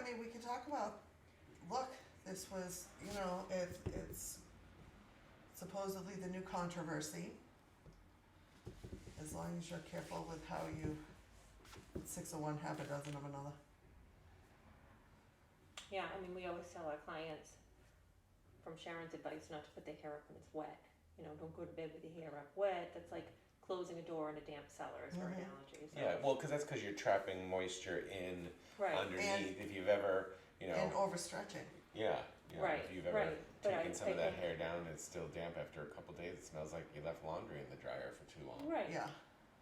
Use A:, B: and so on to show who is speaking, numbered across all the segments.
A: mean, we can talk about, look, this was, it's supposedly the new controversy. As long as you're careful with how you, 6 of one, half a dozen of another.
B: Yeah, I mean, we always tell our clients, from Sharon's advice, not to put their hair up when it's wet. Don't go to bed with your hair up wet. That's like closing a door in a damp cellar, is her analogy. So.
C: Yeah, well, because that's because you're trapping moisture in underneath. If you've ever,
A: And overstretching.
C: Yeah.
B: Right,
C: if you've ever
B: But
C: taken some of that hair down and it's still damp after a couple days, it smells like you left laundry in the dryer for too long.
B: Right.
A: Yeah.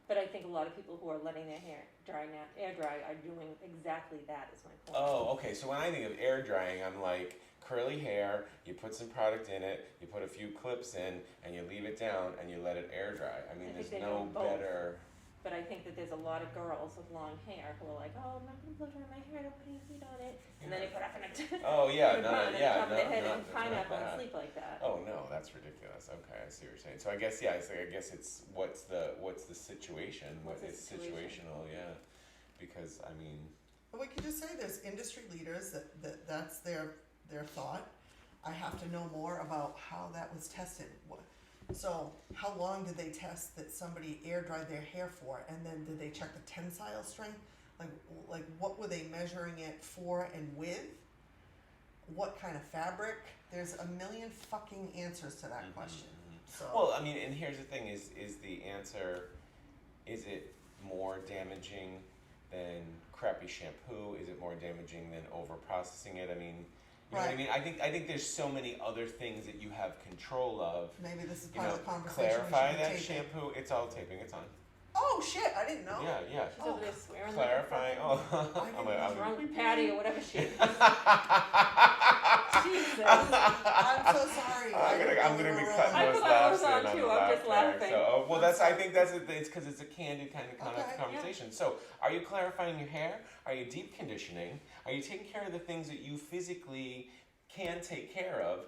B: But I think a lot of people who are letting their hair air dry are doing exactly that, is my point.
C: Oh, okay. So when I think of air drying, I'm like curly hair, you put some product in it, you put a few clips in, and you leave it down and you let it air dry. I mean, there's no better.
B: But I think that there's a lot of girls with long hair who are like, oh, I'm not going to blow dry my hair, I don't put any heat on it. And then they put up in a
C: oh, yeah,
B: top of their head and pineapple and sleep like that.
C: Oh, no, that's ridiculous. Okay, I see what you're saying. So I guess, I guess it's what's the situation? It's situational, yeah. Because, I mean.
A: We could just say there's industry leaders that's their thought. I have to know more about how that was tested. So how long did they test that somebody air dried their hair for, and then did they check the tensile strength? Like what were they measuring it for and with? What kind of fabric? There's a million fucking answers to that question. So.
C: Well, I mean, and here's the thing: is the answer? Is it more damaging than crappy shampoo? Is it more damaging than over processing it? I mean. You know what I mean? I think there's so many other things that you have control of.
A: Maybe this is part of the conversation.
C: Clarify that shampoo. It's all taping. It's on.
A: Oh shit! I didn't know.
C: Yeah.
B: She's over there swearing.
C: Clarifying.
A: I'm
B: drunk Patty or whatever she is. Jesus.
A: I'm so sorry.
C: I'm gonna be cutting those laughs in on the
B: too. I'm
C: laugh
B: just
C: track.
B: laughing.
C: So, well, that's. I think that's it. It's because it's a candid kind of conversation.
B: Yeah.
C: So, are you clarifying your hair? Are you deep conditioning? Are you taking care of the things that you physically can take care of?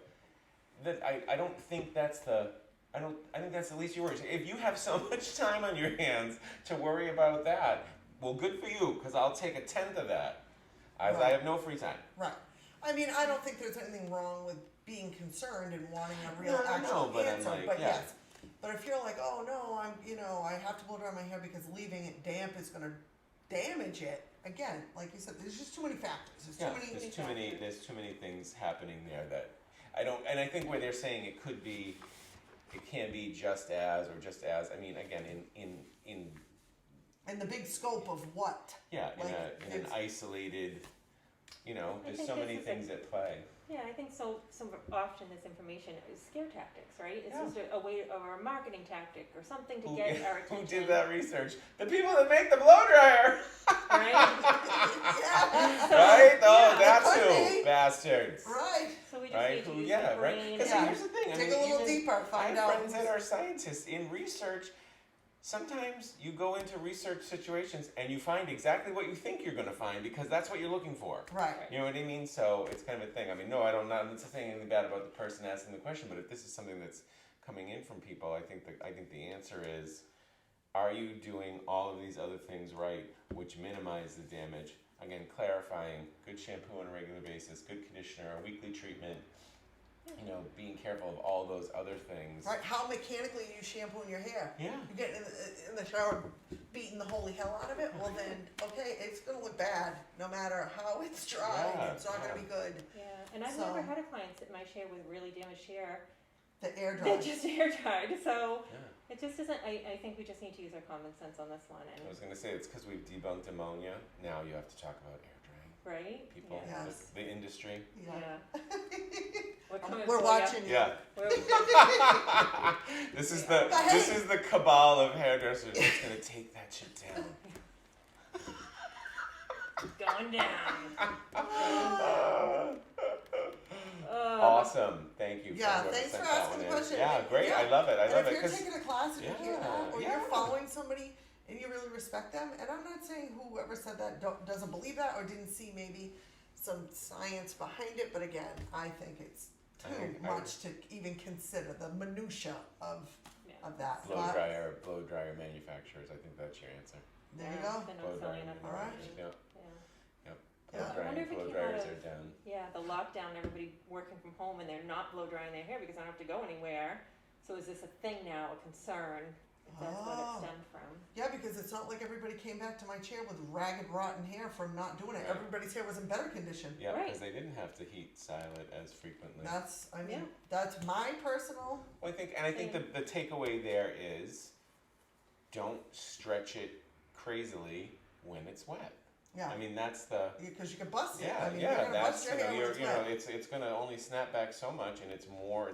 C: That I don't think that's the. I think that's the least of your worries. If you have so much time on your hands to worry about that, well, good for you, because I'll take a tenth of that. I have no free time.
A: Right. I mean, I don't think there's anything wrong with being concerned and wanting a real actual answer. Yes. But if you're like, oh no, I have to blow dry my hair because leaving it damp is going to damage it. Again, like you said, there's just too many factors. There's
C: too many things happening there that I don't. And I think where they're saying it can be just as. I mean, again,
A: in the big scope of what?
C: Yeah, in an isolated. There's so many things at play.
B: Yeah, I think so often this information is scare tactics, right? It's just a way or a marketing tactic or something to get our attention.
C: Who did that research? The people that make the blow dryer.
B: Right?
C: Right? Oh, that's who. Bastards.
A: Right.
B: So we just need to use the brain.
C: Because here's the thing.
A: Dig a little deeper, find out.
C: My friends that are scientists in research, sometimes you go into research situations and you find exactly what you think you're going to find because that's what you're looking for.
A: Right.
C: You know what I mean? So it's kind of a thing. I mean, no, I'm not saying anything bad about the person asking the question, but if this is something that's coming in from people, I think the answer is, are you doing all of these other things right, which minimize the damage? Again, clarifying, good shampoo on a regular basis, good conditioner, a weekly treatment. Being careful of all those other things.
A: Right, how mechanically you shampooing your hair.
C: Yeah.
A: You get in the shower beating the holy hell out of it, well then, okay, it's going to look bad no matter how it's dry. It's not going to be good.
B: Yeah, and I've never had a client sit in my chair with really damaged hair.
A: The air dried.
B: That just air dried, so it just isn't, I think we just need to use our common sense on this one. And
C: I was going to say, it's because we've debunked ammonia, now you have to talk about air drying.
B: Right?
C: People, the industry.
A: Yeah.
B: We're
A: watching you.
C: Yeah. This is the cabal of hairdressers that's going to take that shit down.
B: Going down.
C: Awesome. Thank you.
A: Yeah, thanks for asking the question.
C: Yeah, great. Yeah. I love it.
A: If you're taking a class and you hear that, or you're following somebody and you really respect them, and I'm not saying whoever said that doesn't believe that or didn't see maybe some science behind it, but again, I think it's too much to even consider the minutia of that.
C: Blow dryer manufacturers. I think that's your answer.
A: There you go.
C: Blow dryer.
A: All right.
C: Yeah.
B: I wonder if it came
C: dryers
B: of-
C: are down.
B: Yeah, the lockdown, everybody working from home and they're not blow drying their hair because they don't have to go anywhere. So is this a thing now, a concern? If that's what
A: Oh.
B: it stemmed from.
A: Yeah, because it's not like everybody came back to my chair with ragged, rotten hair from not doing it.
C: Right.
A: Everybody's hair was in better condition.
C: Yeah,
B: Right.
C: because they didn't have to heat style it as frequently.
A: I mean,
B: Yeah.
A: that's my personal.
C: Well, I think
B: Same.
C: the takeaway there is, don't stretch it crazily when it's wet.
A: Yeah,
C: I mean, that's the.
A: because you can bust it.
C: Yeah,
A: I mean, you're
C: yeah,
A: gonna
C: that's
A: bust your hair when it's wet.
C: it's gonna only snap back so much, and it's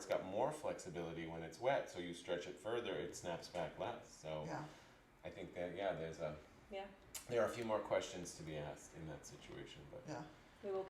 C: got more flexibility when it's wet. So you stretch it further, it snaps back less. So
A: Yeah.
C: I think that
B: Yeah.
C: there are a few more questions to be asked in that situation, but
A: Yeah.
B: We will